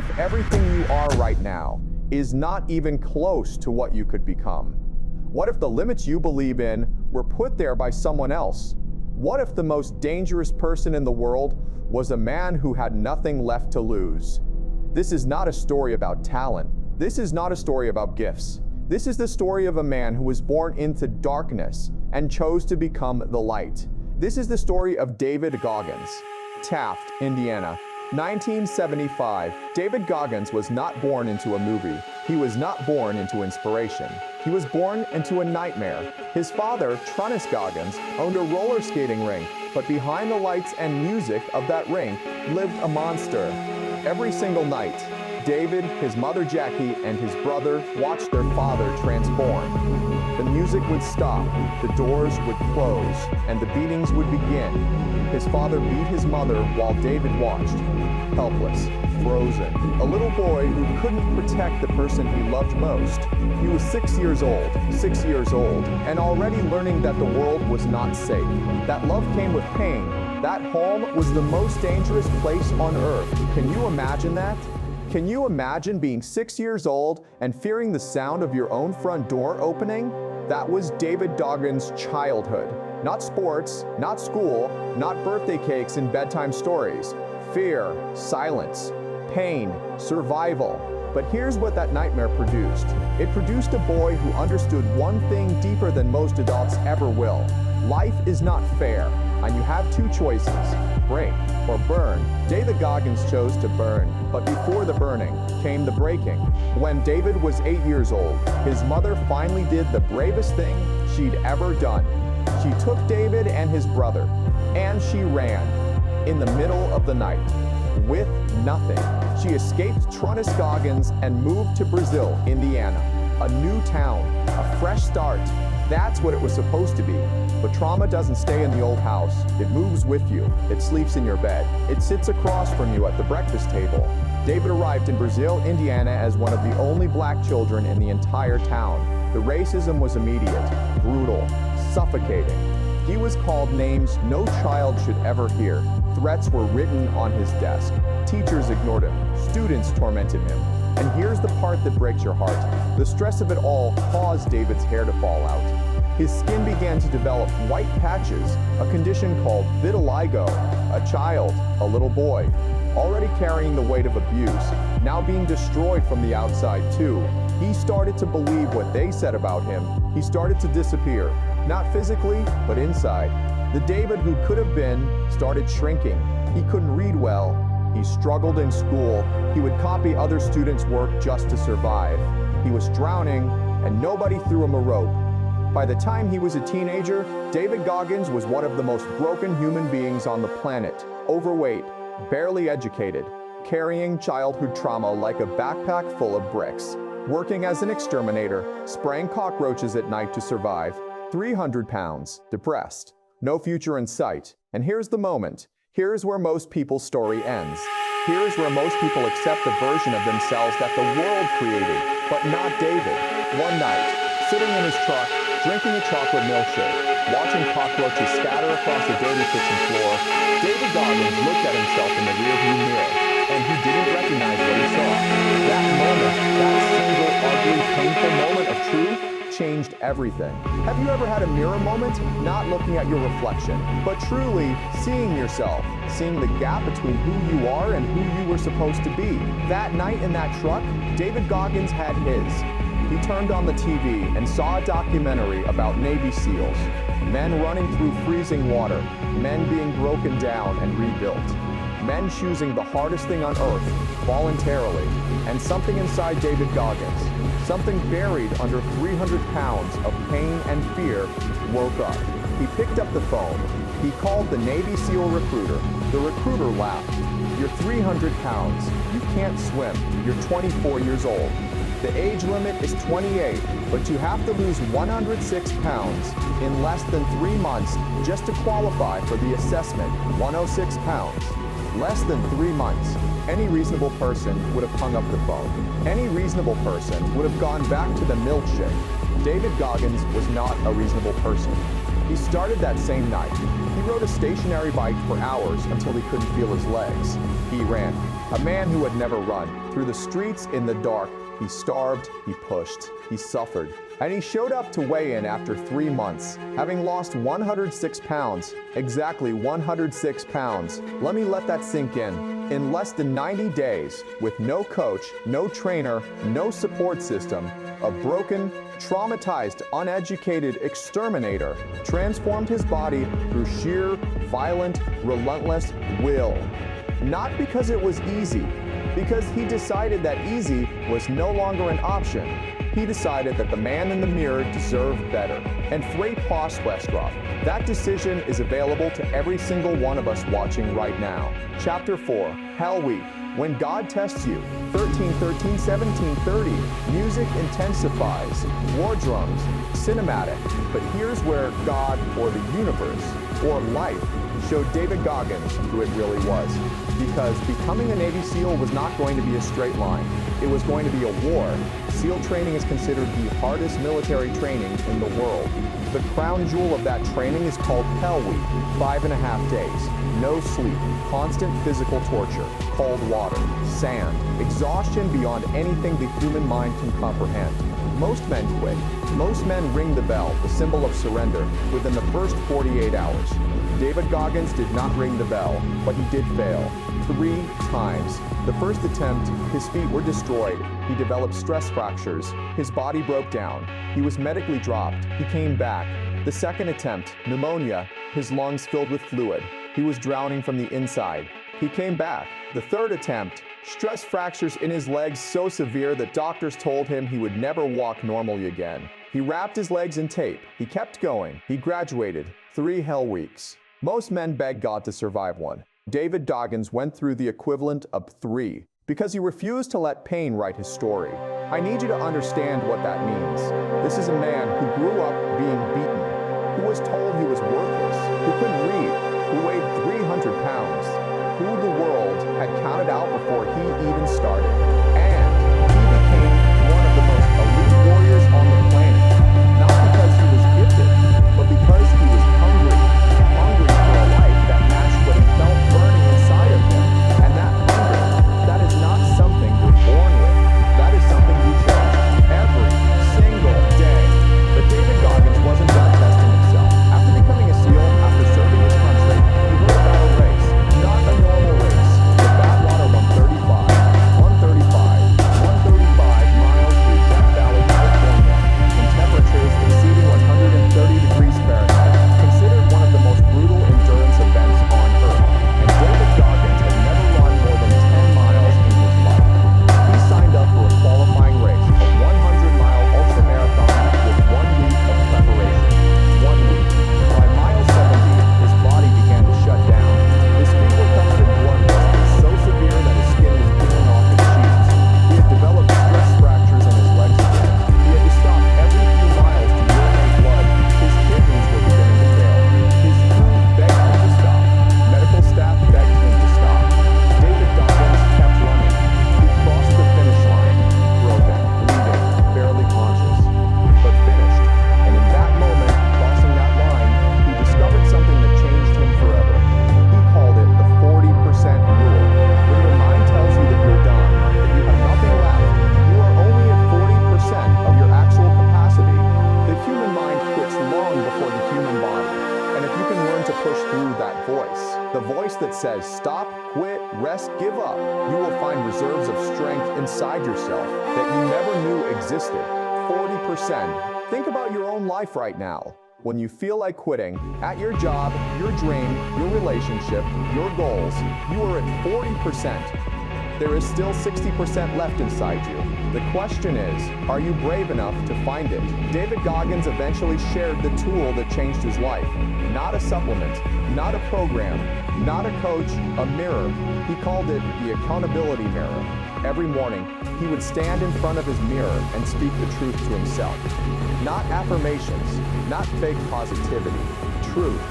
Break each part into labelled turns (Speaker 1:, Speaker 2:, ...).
Speaker 1: if everything you are right now is not even close to what you could become? What if the limits you believe in were put there by someone else? What if the most dangerous person in the world was a man who had nothing left to lose? This is not a story about talent. This is not a story about gifts. This is the story of a man who was born into darkness and chose to become the light. This is the story of David Goggins. Taft, Indiana, 1975. David Goggins was not born into a movie. He was not born into inspiration. He was born into a nightmare. His father, Trunnis Goggins, owned a roller skating rink, but behind the lights and music of that rink lived a monster. Every single night, David, his mother Jackie, and his brother watched their father transform. The music would stop, the doors would close, and the beatings would begin. His father beat his mother while David watched, helpless, frozen. A little boy who couldn't protect the person he loved most. He was 6 years old, and already learning that the world was not safe. That love came with pain. That home was the most dangerous place on earth. Can you imagine that? Can you imagine being 6 years old and fearing the sound of your own front door opening? That was David Goggins' childhood. Not sports, not school, not birthday cakes and bedtime stories. Fear, silence, pain, survival. But here's what that nightmare produced. It produced a boy who understood one thing deeper than most adults ever will. Life is not fair, and you have two choices, break or burn. David Goggins chose to burn, but before the burning came the breaking. When David was 8 years old, his mother finally did the bravest thing she'd ever done. She took David and his brother, and she ran in the middle of the night with nothing. She escaped Trunnis Goggins and moved to Brazil, Indiana. A new town, a fresh start. That's what it was supposed to be. But trauma doesn't stay in the old house. It moves with you. It sleeps in your bed. It sits across from you at the breakfast table. David arrived in Brazil, Indiana as one of the only black children in the entire town. The racism was immediate, brutal, suffocating. He was called names no child should ever hear. Threats were written on his desk. Teachers ignored him. Students tormented him. And here's the part that breaks your heart. The stress of it all caused David's hair to fall out. His skin began to develop white patches, a condition called vitiligo. A child, a little boy, already carrying the weight of abuse, now being destroyed from the outside too. He started to believe what they said about him. He started to disappear, not physically, but inside. The David who could have been started shrinking. He couldn't read well. He struggled in school. He would copy other students' work just to survive. He was drowning, and nobody threw him a rope. By the time he was a teenager, David Goggins was one of the most broken human beings on the planet. Overweight, barely educated, carrying childhood trauma like a backpack full of bricks. Working as an exterminator, spraying cockroaches at night to survive. 300 pounds, depressed, no future in sight. And here's the moment. Here's where most people's story ends. Here's where most people accept the version of themselves that the world created, but not David. One night, sitting in his truck, drinking a chocolate milkshake, watching cockroaches scatter across the dirty kitchen floor, David Goggins looked at himself in the rearview mirror, and he didn't recognize what he saw. That moment, that single, ugly, painful moment of truth, changed everything. Have you ever had a mirror moment? Not looking at your reflection, but truly seeing yourself, seeing the gap between who you are and who you were supposed to be. That night in that truck, David Goggins had his. He turned on the TV and saw a documentary about Navy SEALs. Men running through freezing water, men being broken down and rebuilt. Men choosing the hardest thing on earth, voluntarily. And something inside David Goggins, something buried under 300 pounds of pain and fear, woke up. He picked up the phone. He called the Navy SEAL recruiter. The recruiter laughed. You're 300 pounds. You can't swim. You're 24 years old. The age limit is 28, but you have to lose 106 pounds in less than 3 months just to qualify for the assessment. 106 pounds. Less than 3 months. Any reasonable person would have hung up the phone. Any reasonable person would have gone back to the milkshake. David Goggins was not a reasonable person. He started that same night. He rode a stationary bike for hours until he couldn't feel his legs. He ran. A man who had never run. Through the streets in the dark, he starved, he pushed, he suffered. And he showed up to weigh in after 3 months, having lost 106 pounds. Exactly 106 pounds. Let me let that sink in. In less than 90 days, with no coach, no trainer, no support system, a broken, traumatized, uneducated exterminator transformed his body through sheer, violent, relentless will. Not because it was easy, because he decided that easy was no longer an option. He decided that the man in the mirror deserved better. And Frey Postwestrop, that decision is available to every single one of us watching right now. Chapter 4, Hell Week. When God tests you. 13:13, 17:30. Music intensifies. War drums. Cinematic. But here's where God, or the universe, or life, showed David Goggins who it really was. Because becoming a Navy SEAL was not going to be a straight line. It was going to be a war. SEAL training is considered the hardest military training in the world. The crown jewel of that training is called Hell Week. 5.5 days. No sleep. Constant physical torture. Cold water. Sand. Exhaustion beyond anything the human mind can comprehend. Most men quit. Most men ring the bell, the symbol of surrender, within the first 48 hours. David Goggins did not ring the bell, but he did fail. 3 times. The first attempt, his feet were destroyed. He developed stress fractures. His body broke down. He was medically dropped. He came back. The second attempt, pneumonia, his lungs filled with fluid. He was drowning from the inside. He came back. The third attempt, stress fractures in his legs so severe that doctors told him he would never walk normally again. He wrapped his legs in tape. He kept going. He graduated. 3 hell weeks. Most men beg God to survive one. David Goggins went through the equivalent of 3 because he refused to let pain write his story. I need you to understand what that means. This is a man who grew up being beaten, who was told he was worthless, who couldn't read, who weighed 300 pounds, who the world had counted out before he even started. And he became one of the most elite warriors on the planet, not because he was gifted, but because he was hungry for a life that matched what he felt burning inside of him. And that hunger, that is not something you're born with. That is something you cherish every single day. But David Goggins wasn't done testing himself. After becoming a SEAL, after serving his country, he heard about a race, not a normal race, the Badwater 135 miles through Death Valley, California, in temperatures exceeding 130 degrees Fahrenheit, considered one of the most brutal endurance events on Earth. And David Goggins had never run more than 10 miles in his life. He signed up for a qualifying race, a 100-mile ultramarathon with 1 week of preparation. 1 week. By mile 70, his body began to shut down. His feet were covered in blood vessels so severe that his skin was peeling off his cheeks. He had developed stress fractures in his legs again. He had to stop every few miles to urinate blood. His kidneys were beginning to fail. His crew begged him to stop. Medical staff begged him to stop. David Goggins kept running. He crossed the finish line, broken, bleeding, barely conscious, but finished. And in that moment, crossing that line, he discovered something that changed him forever. He called it the 40% rule. When your mind tells you that you're done, that you have nothing left, you are only at 40% of your actual capacity. The human mind quits long before the human body. And if you can learn to push through that voice, the voice that says stop, quit, rest, give up, you will find reserves of strength inside yourself that you never knew existed. 40%. Think about your own life right now. When you feel like quitting, at your job, your dream, your relationship, your goals, you are at 40%. There is still 60% left inside you. The question is, are you brave enough to find it? David Goggins eventually shared the tool that changed his life. Not a supplement, not a program, not a coach, a mirror. He called it the accountability mirror. Every morning, he would stand in front of his mirror and speak the truth to himself. Not affirmations, not fake positivity, truth.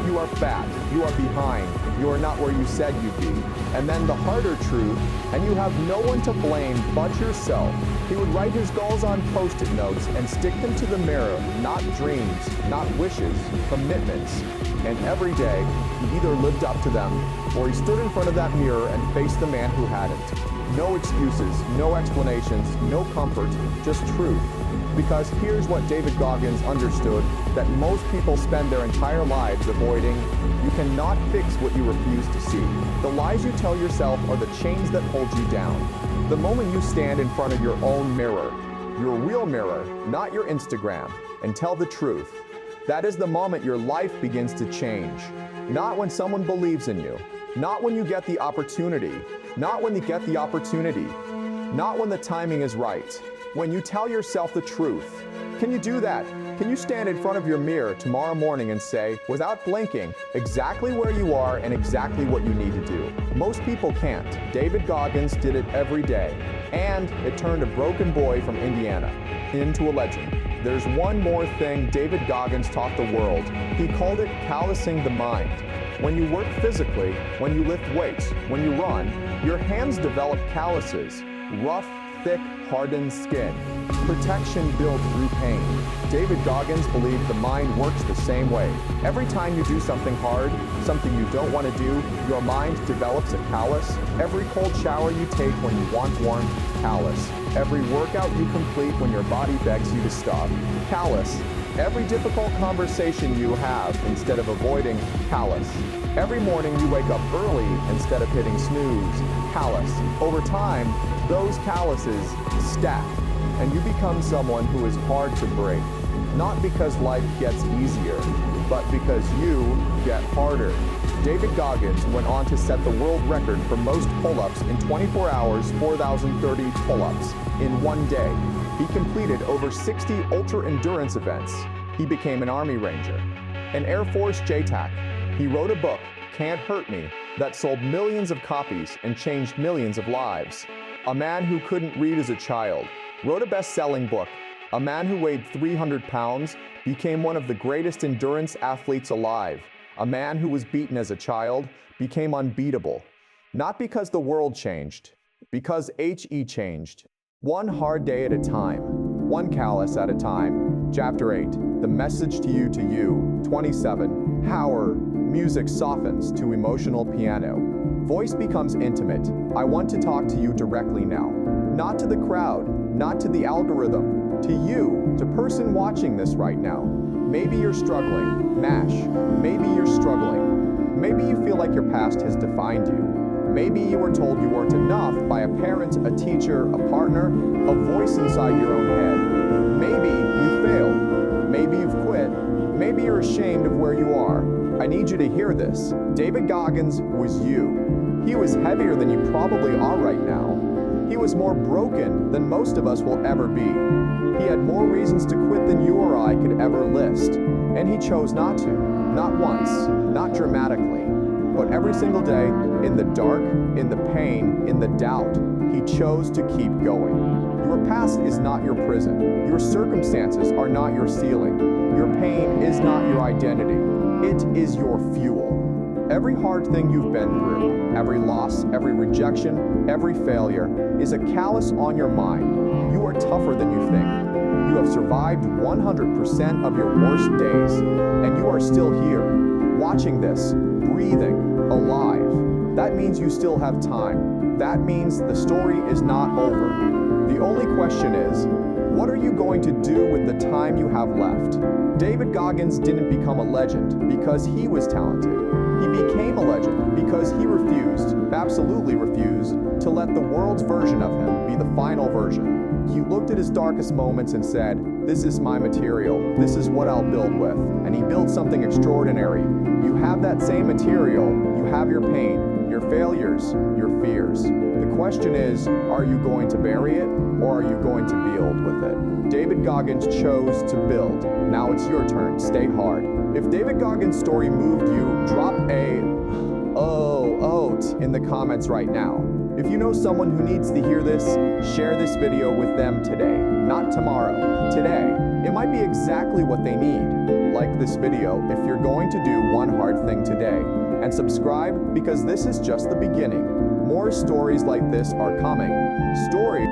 Speaker 1: You are fat, you are behind, you are not where you said you'd be. And then the harder truth, and you have no one to blame but yourself. He would write his goals on Post-it notes and stick them to the mirror, not dreams, not wishes, commitments. And every day, he either lived up to them, or he stood in front of that mirror and faced the man who hadn't. No excuses, no explanations, no comfort, just truth. Because here's what David Goggins understood that most people spend their entire lives avoiding: you cannot fix what you refuse to see. The lies you tell yourself are the chains that hold you down. The moment you stand in front of your own mirror, your real mirror, not your Instagram, and tell the truth, that is the moment your life begins to change. Not when someone believes in you, not when you get the opportunity, not when you get the opportunity, not when the timing is right. When you tell yourself the truth. Can you do that? Can you stand in front of your mirror tomorrow morning and say, without blinking, exactly where you are and exactly what you need to do? Most people can't. David Goggins did it every day, and it turned a broken boy from Indiana into a legend. There's one more thing David Goggins taught the world. He called it callousing the mind. When you work physically, when you lift weights, when you run, your hands develop calluses, rough, thick, hardened skin. Protection built through pain. David Goggins believed the mind works the same way. Every time you do something hard, something you don't want to do, your mind develops a callus. Every cold shower you take when you want warmth, callus. Every workout you complete when your body begs you to stop, callus. Every difficult conversation you have instead of avoiding, callus. Every morning you wake up early instead of hitting snooze, callus. Over time, those calluses stack, and you become someone who is hard to break. Not because life gets easier, but because you get harder. David Goggins went on to set the world record for most pull-ups in 24 hours, 4,030 pull-ups in one day. He completed over 60 ultra-endurance events. He became an Army Ranger, an Air Force JTAC. He wrote a book, Can't Hurt Me, that sold millions of copies and changed millions of lives. A man who couldn't read as a child wrote a best-selling book. A man who weighed 300 pounds became one of the greatest endurance athletes alive. A man who was beaten as a child became unbeatable. Not because the world changed, because HE changed. One hard day at a time, one callus at a time. Chapter 8, The Message to You, 27. How our music softens to emotional piano. Voice becomes intimate. I want to talk to you directly now. Not to the crowd, not to the algorithm. To you, to person watching this right now. Maybe you're struggling. MASH. Maybe you're struggling. Maybe you feel like your past has defined you. Maybe you were told you weren't enough by a parent, a teacher, a partner, a voice inside your own head. Maybe you failed. Maybe you've quit. Maybe you're ashamed of where you are. I need you to hear this. David Goggins was you. He was heavier than you probably are right now. He was more broken than most of us will ever be. He had more reasons to quit than you or I could ever list. And he chose not to. Not once, not dramatically, but every single day, in the dark, in the pain, in the doubt, he chose to keep going. Your past is not your prison. Your circumstances are not your ceiling. Your pain is not your identity. It is your fuel. Every hard thing you've been through, every loss, every rejection, every failure, is a callus on your mind. You are tougher than you think. You have survived 100% of your worst days, and you are still here, watching this, breathing, alive. That means you still have time. That means the story is not over. The only question is, what are you going to do with the time you have left? David Goggins didn't become a legend because he was talented. He became a legend because he refused, absolutely refused, to let the world's version of him be the final version. He looked at his darkest moments and said, "This is my material. This is what I'll build with." And he built something extraordinary. You have that same material. You have your pain, your failures, your fears. The question is, are you going to bury it, or are you going to build with it? David Goggins chose to build. Now it's your turn. Stay hard. If David Goggins' story moved you, drop a "oh" in the comments right now. If you know someone who needs to hear this, share this video with them today, not tomorrow, today. It might be exactly what they need. Like this video if you're going to do one hard thing today. And subscribe because this is just the beginning. More stories like this are coming. Stories